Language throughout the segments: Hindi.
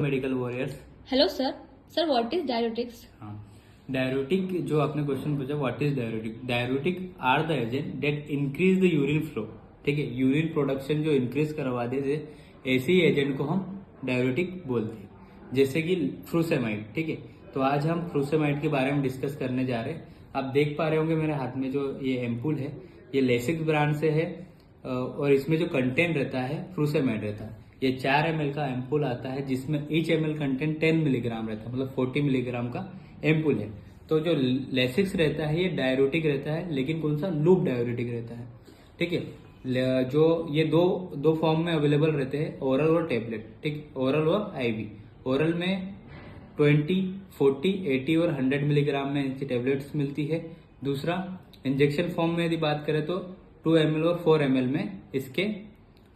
Medical warriors. Hello sir. Sir what is diuretics? हाँ, डाययूरेटिक जो आपने क्वेश्चन पूछा, what is diuretic? Diuretic are the agent that increase the urine flow. ठीक है, यूरिन प्रोडक्शन जो इंक्रीज करवा देते, ऐसे ही एजेंट को हम डाययूरेटिक बोलते हैं, जैसे कि फ्रूसेमाइड। ठीक है, तो आज हम फ्रूसेमाइड के बारे में डिस्कस करने जा रहे हैं। आप देख पा रहे होंगे मेरे हाथ में जो ये एम्पूल है, ये लेसिक्स ब्रांड से है और इसमें जो कंटेंट रहता है फ्रूसेमाइड रहता है। ये 4 ml का एम्पूल आता है, जिसमें ईच ml कंटेंट 10 मिलीग्राम रहता है, मतलब 40 मिलीग्राम का एम्पूल है। तो जो लेसिक्स रहता है ये डाययूरेटिक रहता है, लेकिन कौन सा? लूप डाययूरेटिक रहता है। ठीक है, जो ये दो दो फॉर्म में अवेलेबल रहते हैं, ओरल और टेबलेट। ठीक, ओरल और आईवी। ओरल में 20, 40, 80 और 100 मिलीग्राम में इनकी टेबलेट्स मिलती है। दूसरा, इंजेक्शन फॉर्म में यदि बात करें तो 2 ml और 4 ml में इसके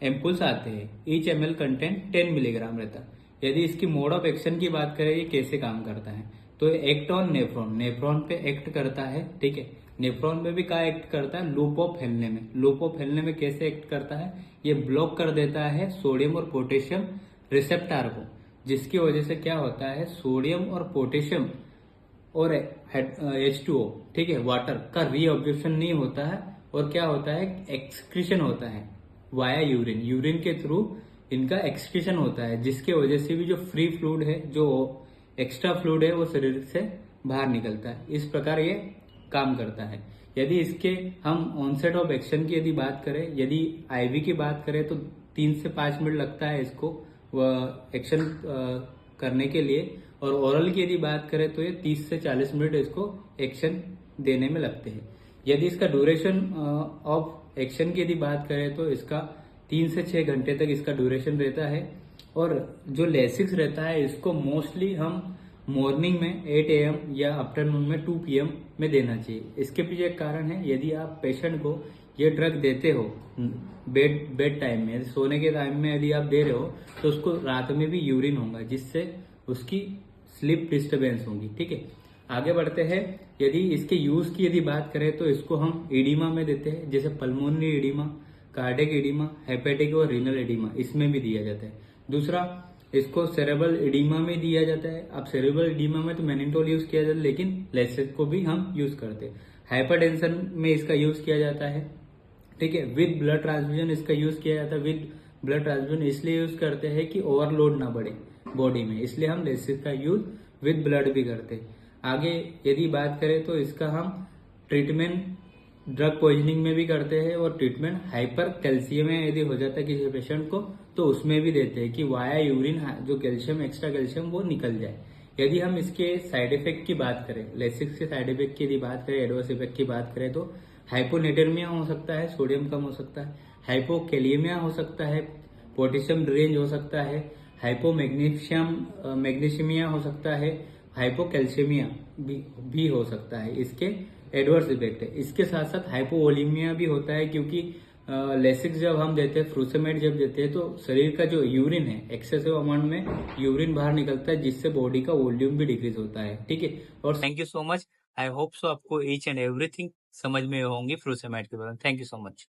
एम्पुल्स आते हैं। ईच ml कंटेंट 10 मिलीग्राम रहता है। यदि इसकी मोड ऑफ एक्शन की बात करें, ये कैसे काम करता है, तो एक्ट ऑन नेफ्रॉन, नेफ्रॉन पे एक्ट करता है। ठीक है, नेफ्रॉन में भी क्या एक्ट करता है? लूप ऑफ हेलने में। लूप ऑफ हेलने में कैसे एक्ट करता है? ये ब्लॉक कर देता है सोडियम और पोटेशियम रिसेप्टार को, जिसकी वजह से क्या होता है, सोडियम और पोटेशियम और H2O, ठीक है, वाटर का रीअब्जॉर्प्शन नहीं होता है, और क्या होता है, एक्सक्रीशन होता है वाया यूरिन। यूरिन के थ्रू इनका एक्सक्रीशन होता है, जिसके वजह से भी जो फ्री फ्लूइड है, जो एक्स्ट्रा फ्लूइड है, वो शरीर से बाहर निकलता है। इस प्रकार ये काम करता है। यदि इसके हम ऑनसेट ऑफ एक्शन की यदि बात करें, यदि आईवी की बात करें, तो 3 से 5 मिनट लगता है इसको एक्शन करने के लिए, और ओरल की यदि बात करें तो ये 30 से 40 मिनट इसको एक्शन देने में लगते हैं। यदि इसका ड्यूरेशन ऑफ एक्शन की यदि बात करें तो इसका 3 से 6 घंटे तक इसका ड्यूरेशन रहता है। और जो लेसिक्स रहता है, इसको मोस्टली हम मॉर्निंग में 8 AM या आफ्टरनून में 2 PM में देना चाहिए। इसके पीछे एक कारण है, यदि आप पेशेंट को ये ड्रग देते हो बेड टाइम में, सोने के टाइम में यदि आप दे रहे हो, तो उसको रात में भी यूरिन होगा, जिससे उसकी स्लीप डिस्टर्बेंस होगी। ठीक है, आगे बढ़ते हैं। यदि इसके यूज की यदि बात करें तो इसको हम एडिमा में देते हैं, जैसे pulmonary oedema, cardiac oedema, hepatic और रीनल एडिमा, इसमें भी दिया जाता है। दूसरा, इसको सेरेब्रल एडिमा में दिया जाता है। अब सेरेब्रल एडिमा में तो मैनिटोल यूज किया जाता है, लेकिन लेसेट को भी हम यूज करते हैं। हाइपरटेंशन में इसका यूज किया जाता है। ठीक है, विद ब्लड ट्रांसफ्यूजन इसका यूज किया जाता है। विद ब्लड ट्रांसफ्यूजन इसलिए यूज करते हैं कि ओवरलोड ना बढ़े बॉडी में, इसलिए हम लेसिस का यूज विद ब्लड भी करते हैं। आगे यदि बात करें तो इसका हम ट्रीटमेंट ड्रग पॉइजनिंग में भी करते हैं, और ट्रीटमेंट हाइपर कैल्शियम में यदि हो जाता है किसी पेशेंट को, तो उसमें भी देते हैं कि वाया यूरिन जो कैल्शियम, एक्स्ट्रा कैल्शियम वो निकल जाए। यदि हम इसके साइड इफेक्ट की बात करें, लेसिक्स के साइड इफेक्ट की यदि बात करें, एडवर्स इफेक्ट की बात करें, तो हाइपोनेटेरमिया हो सकता है, सोडियम कम हो सकता है, हाइपोकेलियमिया हो सकता है, पोटेशियम ड्रेन हो सकता है, मैग्नीशियमिया हो सकता है, हाइपोकैल्शियमिया भी हो सकता है। इसके एडवर्स इफेक्ट है। इसके साथ साथ हाइपोवोलीमिया भी होता है, क्योंकि लेसिक्स जब हम देते हैं, फ्रूसेमाइड जब देते हैं, तो शरीर का जो यूरिन है, एक्सेसिव अमाउंट में यूरिन बाहर निकलता है, जिससे बॉडी का वॉल्यूम भी डिक्रीज होता है। ठीक है, और thank you so much. I hope so आपको ईच एंड एवरीथिंग समझ में होंगी फ्रूसेमाइड के बारे में। Thank you so much.